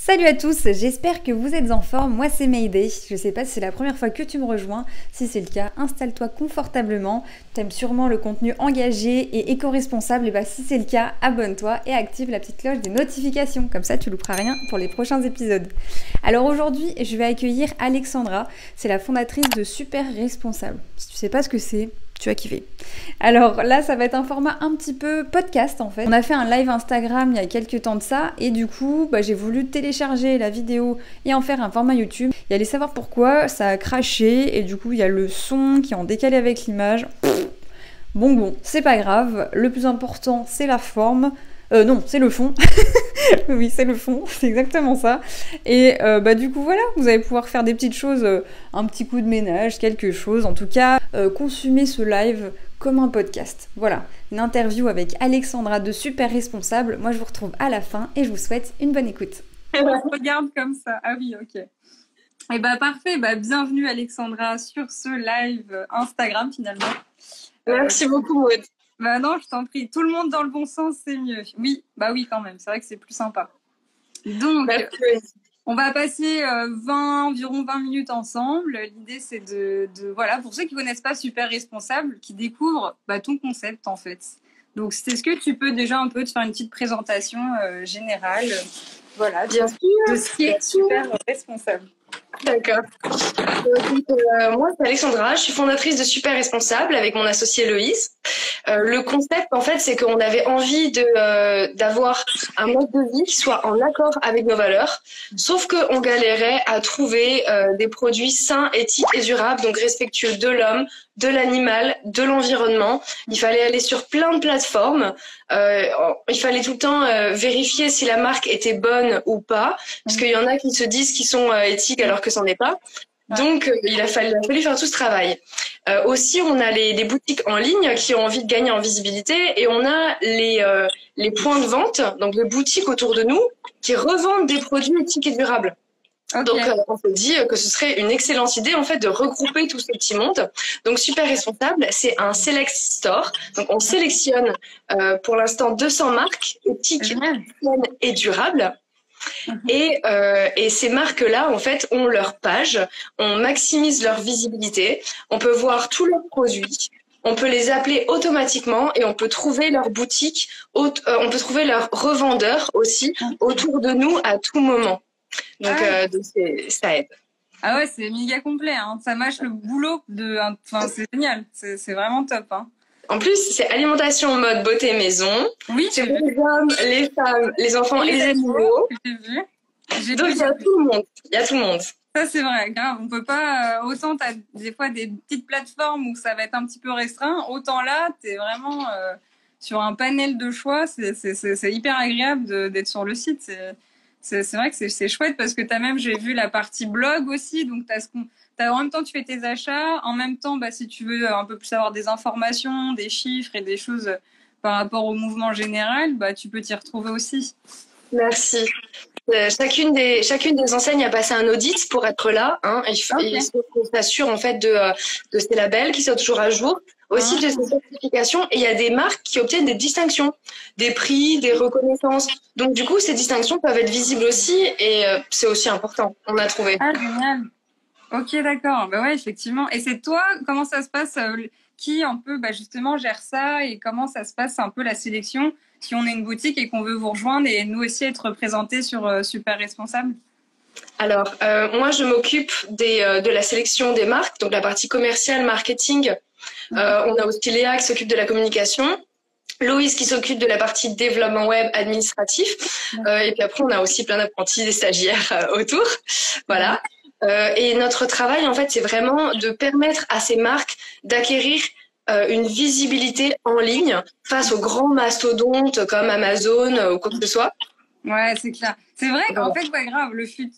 Salut à tous, j'espère que vous êtes en forme. Moi c'est Mayday. Je sais pas si c'est la première fois que tu me rejoins. Si c'est le cas, installe-toi confortablement. T'aimes sûrement le contenu engagé et éco-responsable. Et bah si c'est le cas, abonne-toi et active la petite cloche des notifications. Comme ça tu louperas rien pour les prochains épisodes. Alors aujourd'hui, je vais accueillir Alexandra. C'est la fondatrice de Super Responsable. Si tu sais pas ce que c'est, tu vas kiffer. Alors là, ça va être un format un petit peu podcast en fait. On a fait un live Instagram il y a quelques temps de ça et du coup, j'ai voulu télécharger la vidéo et en faire un format YouTube. Et allez savoir pourquoi, ça a craché et du coup, il y a le son qui est en décalé avec l'image. Bon, c'est pas grave. Le plus important, c'est la forme. Non, c'est le fond. Oui, c'est le fond, c'est exactement ça. Et du coup, voilà, vous allez pouvoir faire des petites choses, un petit coup de ménage, quelque chose. En tout cas, consommer ce live comme un podcast. Voilà, une interview avec Alexandra de Super Responsable. Moi, je vous retrouve à la fin et je vous souhaite une bonne écoute. On regarde comme ça. Ah oui, ok. Et parfait. Bienvenue Alexandra sur ce live Instagram finalement. Merci beaucoup, Maud. Non, je t'en prie. Tout le monde dans le bon sens, c'est mieux. Oui, quand même. C'est vrai que c'est plus sympa. Donc, on va passer environ 20 minutes ensemble. L'idée, c'est voilà, pour ceux qui connaissent pas Super Responsable, qui découvrent ton concept en fait. Donc, est-ce que tu peux déjà un peu te faire une petite présentation générale, voilà, bien sûr, de ce qui est Super Responsable. D'accord. Moi, c'est Alexandra, je suis fondatrice de Super Responsable avec mon associé Loïs. Le concept, en fait, c'est qu'on avait envie d'avoir un mode de vie qui soit en accord avec nos valeurs, sauf qu'on galérait à trouver des produits sains, éthiques et durables, donc respectueux de l'homme, de l'animal, de l'environnement. Il fallait aller sur plein de plateformes. Il fallait tout le temps vérifier si la marque était bonne ou pas, parce qu'il y en a qui se disent qu'ils sont éthiques alors que c'en est pas. Donc, il a fallu faire tout ce travail. Aussi, on a les boutiques en ligne qui ont envie de gagner en visibilité et on a les points de vente, donc les boutiques autour de nous qui revendent des produits éthiques et durables. Okay. Donc, on s'est dit que ce serait une excellente idée en fait de regrouper tout ce petit monde. Donc, Super Responsable, c'est un select store. Donc, on sélectionne pour l'instant 200 marques éthiques et durables. Et ces marques-là, en fait, ont leur page, on maximise leur visibilité, on peut voir tous leurs produits, on peut les appeler automatiquement et on peut trouver leur boutique, on peut trouver leurs revendeurs aussi autour de nous à tout moment. Donc, ça aide. Ah ouais, c'est méga complet, hein. Ça mâche le boulot c'est génial, c'est vraiment top, hein. En plus, c'est alimentation mode beauté maison. Oui, c'est pour les hommes, les femmes, les enfants et les animaux. J'ai vu. Donc, il y a tout le monde. Il y a tout le monde. Ça, c'est vrai, grave. On peut pas, autant t'as des fois des petites plateformes où ça va être un petit peu restreint, autant là, t'es vraiment sur un panel de choix. C'est hyper agréable d'être sur le site. C'est vrai que c'est chouette parce que j'ai vu la partie blog aussi, donc en même temps tu fais tes achats, en même temps si tu veux un peu plus avoir des informations, des chiffres et des choses par rapport au mouvement général, tu peux t'y retrouver aussi. Merci. Chacune des enseignes a passé un audit pour être là, hein, et on s'assure en fait de ces labels qui sont toujours à jour, aussi de ces certifications, et il y a des marques qui obtiennent des distinctions, des prix, des reconnaissances. Donc du coup, ces distinctions peuvent être visibles aussi, et c'est aussi important. On a trouvé. Ah génial. Ok, d'accord. Ouais, effectivement. Et c'est toi, comment ça se passe, qui un peu justement gère ça, et comment ça se passe un peu la sélection si on est une boutique et qu'on veut vous rejoindre et nous aussi être représentés sur Super Responsable? Alors, moi, je m'occupe de la sélection des marques, donc la partie commerciale, marketing. On a aussi Léa qui s'occupe de la communication, Loïs qui s'occupe de la partie développement web administratif, et puis après, on a aussi plein d'apprentis, des stagiaires autour. Voilà. Et notre travail, en fait, c'est vraiment de permettre à ces marques d'acquérir une visibilité en ligne face aux grands mastodontes comme Amazon ou quoi que ce soit. Ouais, c'est clair. C'est vrai qu'en fait, grave,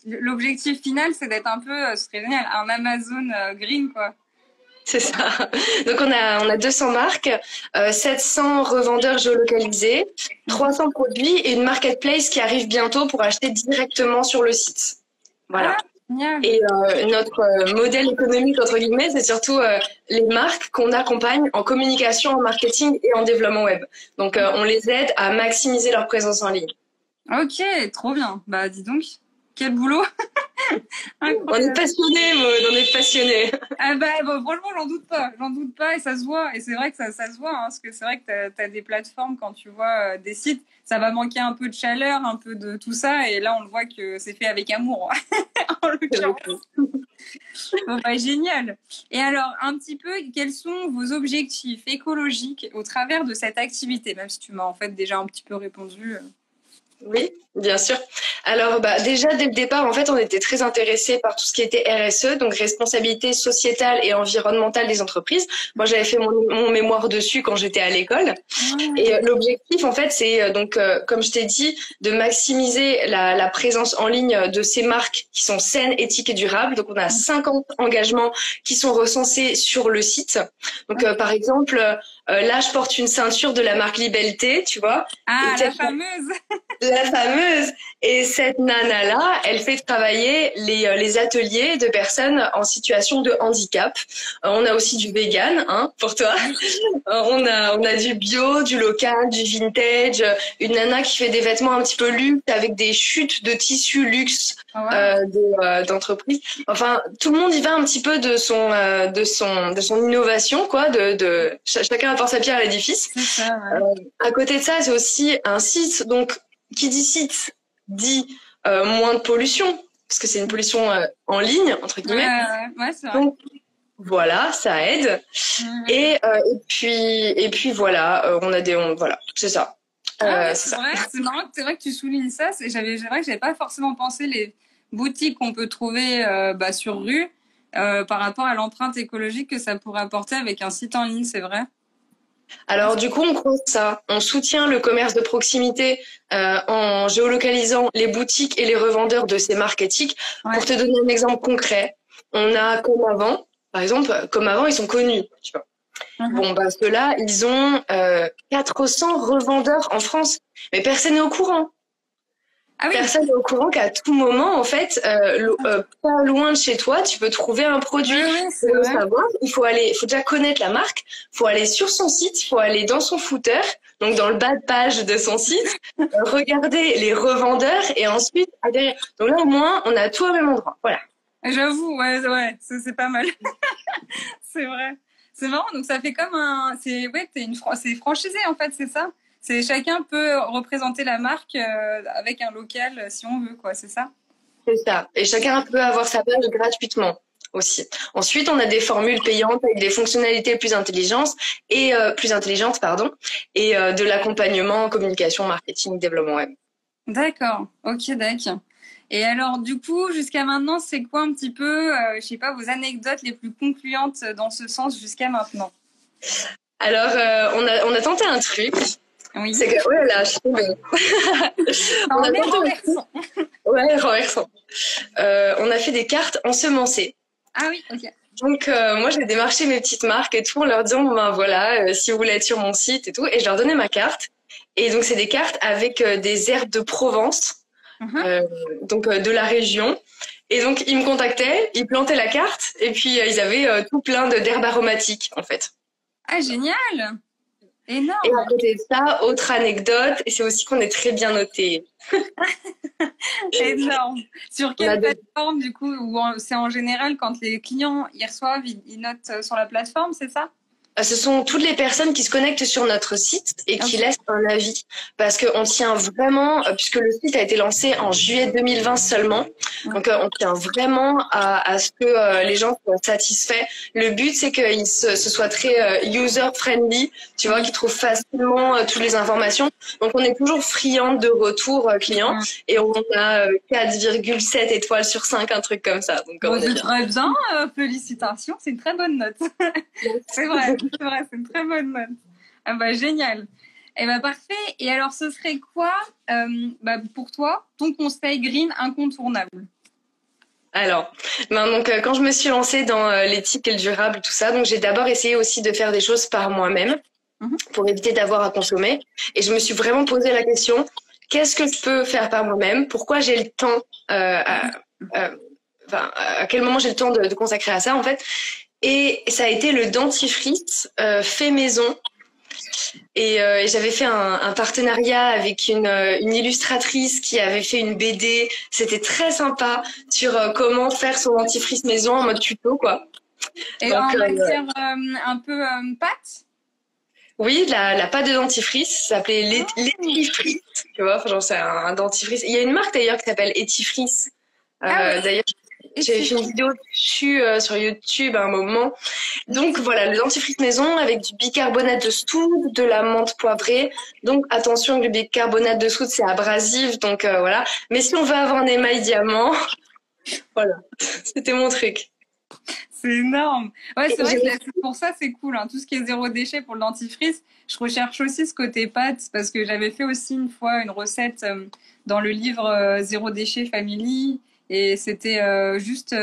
l'objectif final, c'est d'être un peu, ce serait génial, un Amazon green, quoi. C'est ça. Donc, on a 200 marques, 700 revendeurs géolocalisés, 300 produits et une marketplace qui arrive bientôt pour acheter directement sur le site. Voilà. Et notre modèle économique, entre guillemets, c'est surtout les marques qu'on accompagne en communication, en marketing et en développement web. Donc, on les aide à maximiser leur présence en ligne. Ok, trop bien. Dis donc. quel boulot. On est passionnés, Maud, on est passionnés. Ah bah, bon, franchement, j'en doute pas et ça se voit. Et c'est vrai que ça se voit, hein, parce que c'est vrai que t'as des plateformes, quand tu vois des sites, ça va manquer un peu de chaleur, un peu de tout ça, et là on le voit que c'est fait avec amour, en l'occurrence. Bon, bah, génial. Et alors, un petit peu, quels sont vos objectifs écologiques au travers de cette activité, même si tu m'as en fait déjà un petit peu répondu. Oui, bien sûr. Alors, déjà, dès le départ, en fait, on était très intéressés par tout ce qui était RSE, donc responsabilité sociétale et environnementale des entreprises. Moi, j'avais fait mon mémoire dessus quand j'étais à l'école. Et l'objectif, en fait, c'est comme je t'ai dit, de maximiser la présence en ligne de ces marques qui sont saines, éthiques et durables. Donc, on a 50 engagements qui sont recensés sur le site. Donc, par exemple, là, je porte une ceinture de la marque Libelté, tu vois. Ah, la fameuse. La fameuse. Et cette nana-là, elle fait travailler les ateliers de personnes en situation de handicap. On a aussi du vegan, hein, pour toi. On a du bio, du local, du vintage. Une nana qui fait des vêtements un petit peu luxe avec des chutes de tissus luxe d'entreprise. Enfin, tout le monde y va un petit peu de son innovation, quoi. Chacun apporte sa pierre à l'édifice. C'est ça, ouais. À côté de ça, c'est aussi un site. Donc, qui dit site dit moins de pollution, parce que c'est une pollution en ligne, entre guillemets. Ouais, c'est vrai. Donc, voilà, ça aide. Et puis voilà, voilà, c'est ça. C'est vrai, c'est marrant, c'est vrai que tu soulignes ça. C'est vrai que j'avais pas forcément pensé les boutiques qu'on peut trouver sur rue par rapport à l'empreinte écologique que ça pourrait apporter avec un site en ligne, c'est vrai. Alors du coup, on croise ça. On soutient le commerce de proximité en géolocalisant les boutiques et les revendeurs de ces marques éthiques. Ouais. Pour te donner un exemple concret, on a Comme Avant. Par exemple, Comme Avant, ils sont connus. Tu vois. Bon, ceux-là, ils ont 400 revendeurs en France. Mais personne n'est au courant. Ah oui. Personne n'est au courant qu'à tout moment, en fait, pas loin de chez toi, tu peux trouver un produit. Pour le savoir, il faut déjà connaître la marque, il faut aller sur son site, il faut aller dans son footer, donc dans le bas de page de son site, regarder les revendeurs et ensuite adhérer. Donc là, au moins, on a tout au même endroit. Voilà. J'avoue, ouais, c'est pas mal. C'est vrai. C'est marrant, donc ça fait comme c'est franchisé en fait, c'est ça? C'est chacun peut représenter la marque avec un local si on veut, quoi, c'est ça? C'est ça. Et chacun peut avoir sa page gratuitement aussi. Ensuite, on a des formules payantes avec des fonctionnalités plus intelligentes et de l'accompagnement en communication, marketing, développement web. D'accord. Ok, d'accord. Et alors, du coup, jusqu'à maintenant, c'est quoi un petit peu, je sais pas, vos anecdotes les plus concluantes dans ce sens jusqu'à maintenant? Alors, on a tenté un truc. Oui. C'est que, oh là, je suis tombée. On a renversant. Ouais, renversant. On a fait des cartes ensemencées. Ah oui, ok. Donc, moi, j'ai démarché mes petites marques et tout en leur disant, voilà, si vous voulez être sur mon site et tout. Et je leur donnais ma carte. Et donc, c'est des cartes avec des herbes de Provence, donc de la région. Et donc, ils me contactaient, ils plantaient la carte et puis ils avaient tout plein d'herbes aromatiques, en fait. Ah, génial! Énorme. Et à côté de ça, autre anecdote, et c'est aussi qu'on est très bien noté. Énorme. Sur quelle plateforme, du coup, ou c'est en général quand les clients y reçoivent, ils notent sur la plateforme, c'est ça? Ce sont toutes les personnes qui se connectent sur notre site et qui laissent un avis. Parce qu'on tient vraiment, puisque le site a été lancé en juillet 2020 seulement, donc on tient vraiment à ce que les gens soient satisfaits. Le but, c'est que ce soit très user-friendly, tu vois, qu'ils trouvent facilement toutes les informations. Donc on est toujours friande de retours clients et on a 4,7 étoiles sur 5, un truc comme ça. Donc, c'est très bien, félicitations, c'est une très bonne note. C'est vrai. C'est vrai, c'est une très bonne note. Ah bah génial. Et bah parfait. Et alors, ce serait quoi, pour toi, ton conseil green incontournable? Alors, donc quand je me suis lancée dans l'éthique et le durable, tout ça, donc j'ai d'abord essayé aussi de faire des choses par moi-même pour éviter d'avoir à consommer. Et je me suis vraiment posé la question, qu'est-ce que je peux faire par moi-même? Pourquoi j'ai le temps à quel moment j'ai le temps de consacrer à ça, en fait? Et ça a été le dentifrice fait maison Et j'avais fait un partenariat avec une illustratrice qui avait fait une BD. C'était très sympa sur comment faire son dentifrice maison en mode tuto, quoi. Et donc, en matière un peu pâte. Oui, la pâte de dentifrice s'appelait l'étifrice, tu vois. Enfin, genre, c'est un dentifrice. Il y a une marque d'ailleurs qui s'appelle Etifrice. Ouais. D'ailleurs, j'avais fait une vidéo dessus sur YouTube à un moment. Donc voilà, le dentifrice maison avec du bicarbonate de soude, de la menthe poivrée. Donc attention, le bicarbonate de soude c'est abrasif, donc voilà. Mais si on veut avoir un émail diamant, voilà, c'était mon truc. C'est énorme. Ouais, c'est vrai que pour ça, c'est cool. Hein. Tout ce qui est zéro déchet pour le dentifrice, je recherche aussi ce côté pâte parce que j'avais fait aussi une fois une recette dans le livre Zéro déchet Family et c'était juste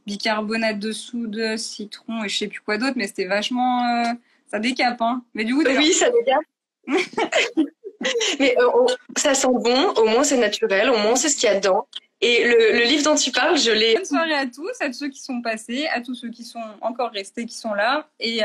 bicarbonate de soude, citron et je sais plus quoi d'autre, mais c'était vachement... ça décape, hein. Mais du coup, oui, ça décape. Mais ça sent bon, au moins c'est naturel, au moins c'est ce qu'il y a dedans. Et le livre dont tu parles, je l'ai... Bonne soirée à tous, à tous ceux qui sont passés, à tous ceux qui sont encore restés, qui sont là. Et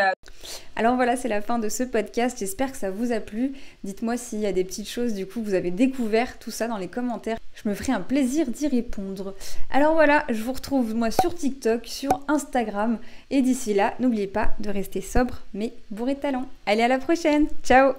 Alors voilà, c'est la fin de ce podcast. J'espère que ça vous a plu. Dites-moi s'il y a des petites choses, du coup, vous avez découvert tout ça dans les commentaires. Je me ferai un plaisir d'y répondre. Alors voilà, je vous retrouve moi sur TikTok, sur Instagram. Et d'ici là, n'oubliez pas de rester sobre mais bourré de talent. Allez, à la prochaine. Ciao!